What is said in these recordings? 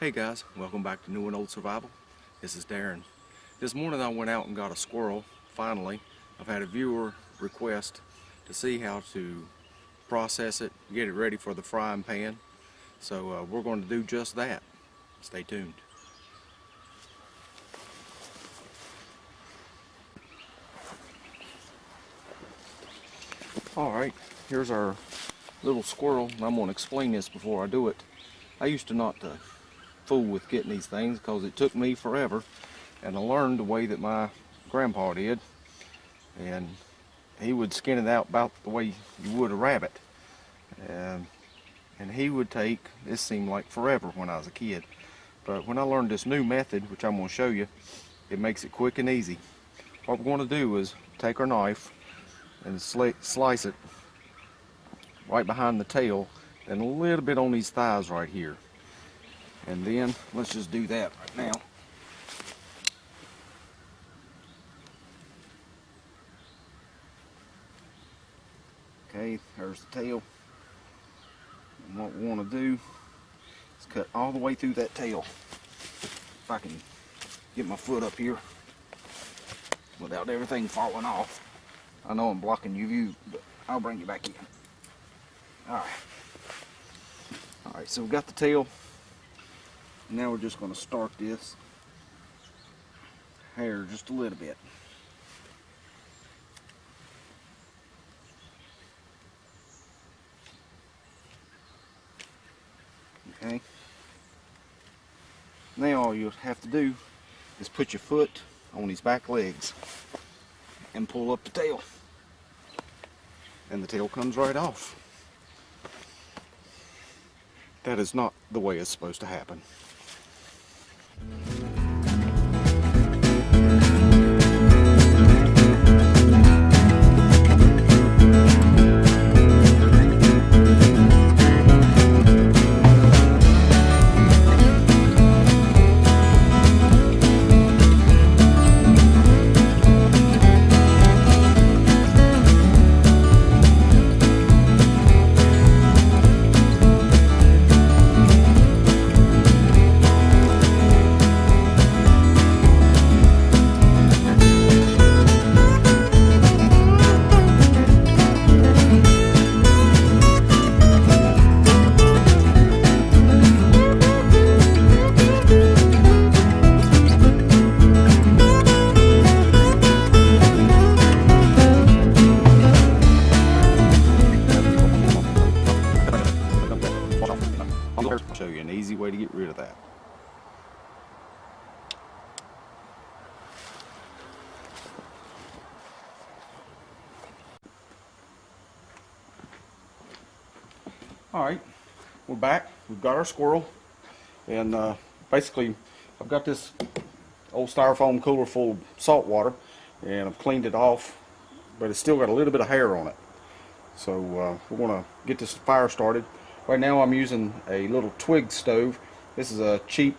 Hey guys, welcome back to New and Old Survival. This is Darren. This morning I went out and got a squirrel, finally. I've had a viewer request to see how to process it, get it ready for the frying pan. So we're going to do just that. Stay tuned. Alright, here's our little squirrel, and I'm going to explain this before I do it. I used to not fool with getting these things because it took me forever, and I learned the way that my grandpa did, and he would skin it out about the way you would a rabbit, and he would take, this seemed like forever when I was a kid, but when I learned this new method, which I'm going to show you, it makes it quick and easy. What we're going to do is take our knife and slice it right behind the tail and a little bit on these thighs right here. And then let's just do that right now. Okay, there's the tail. And what we want to do is cut all the way through that tail. If I can get my foot up here without everything falling off. I know I'm blocking your view, but I'll bring you back in. Alright. Alright, so we've got the tail. Now we're just going to start this hair just a little bit. Okay. Now all you have to do is put your foot on his back legs and pull up the tail. And the tail comes right off. That is not the way it's supposed to happen. I'll show you an easy way to get rid of that. Alright, we're back. We've got our squirrel, and basically I've got this old styrofoam cooler full of salt water, and I've cleaned it off, but it's still got a little bit of hair on it. So we're going to get this fire started. Right now I'm using a little twig stove. This is a cheap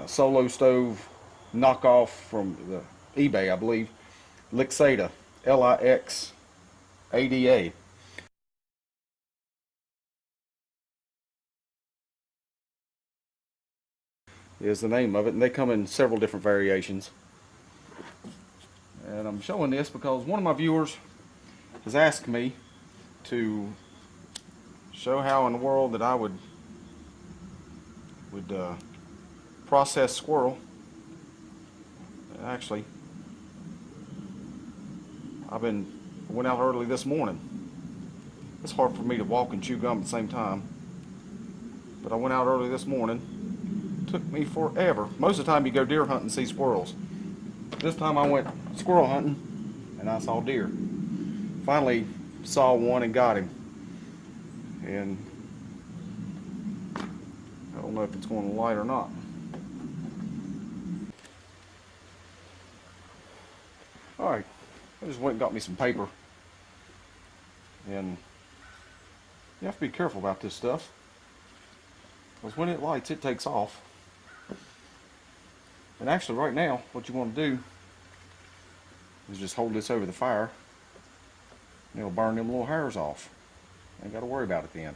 solo stove knockoff from the eBay, I believe. Lixada, Lixada is the name of it, and they come in several different variations. And I'm showing this because one of my viewers has asked me to show how in the world that I would process squirrel. Actually, I went out early this morning. It's hard for me to walk and chew gum at the same time, but I went out early this morning. It took me forever. Most of the time you go deer hunting and see squirrels. This time I went squirrel hunting and I saw deer. Finally saw one and got him. And I don't know if it's going to light or not. Alright, I just went and got me some paper. And you have to be careful about this stuff, because when it lights it takes off. And actually right now what you want to do is just hold this over the fire and it'll burn them little hairs off. Ain't got to worry about it then.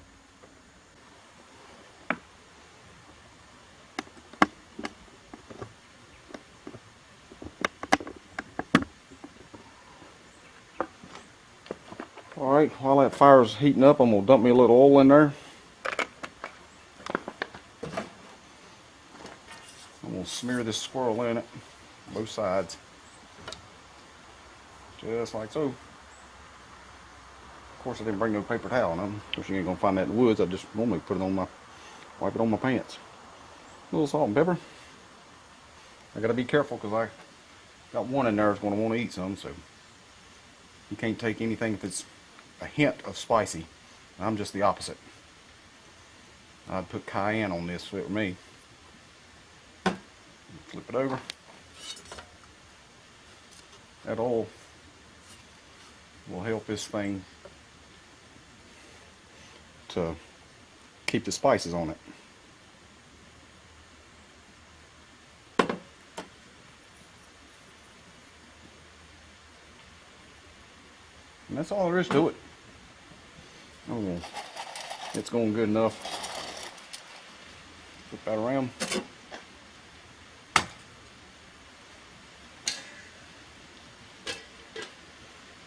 Alright, while that fire's heating up, I'm going to dump me a little oil in there. I'm going to smear this squirrel in it, both sides. Just like so. Of course, I didn't bring no paper towel, no. Of course, you ain't going to find that in the woods. I just normally put it on my, wipe it on my pants. A little salt and pepper. I got to be careful because I got one in there that's going to want to eat some, so you can't take anything if it's a hint of spicy. I'm just the opposite. I'd put cayenne on this if it were me. Flip it over. That oil will help this thing to keep the spices on it. And that's all there is to it. Oh, it's going good enough. Flip that around.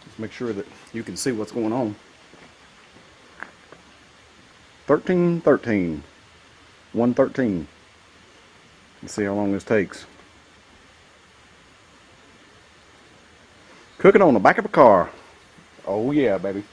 Just make sure that you can see what's going on. 1313. 113. Let's see how long this takes. Cooking on the back of a car. Oh yeah, baby.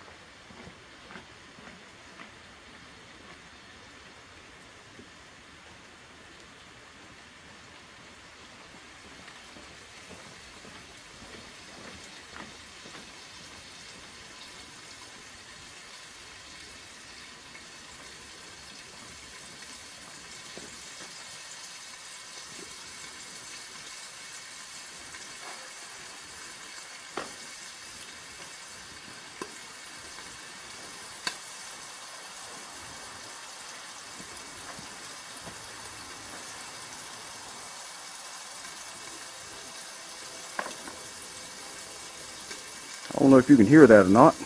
I don't know if you can hear that or not,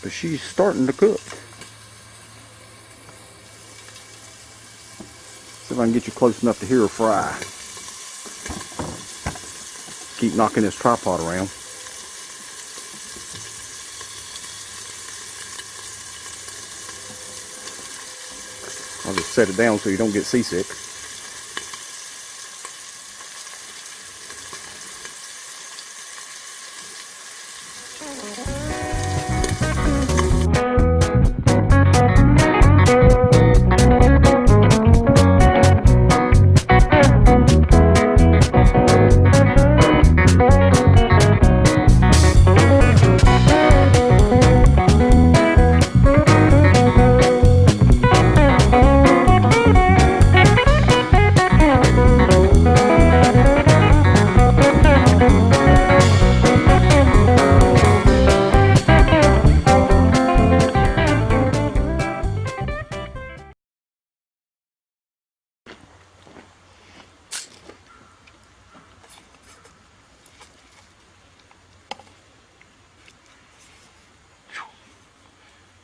but she's starting to cook. See if I can get you close enough to hear her fry. Keep knocking this tripod around. I'll just set it down so you don't get seasick.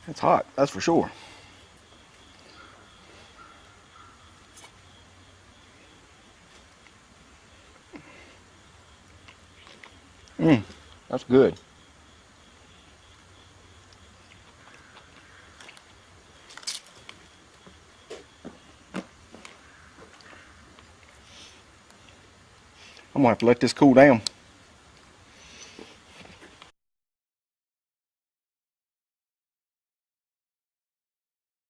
It's hot, that's for sure. That's good. I'm gonna have to let this cool down.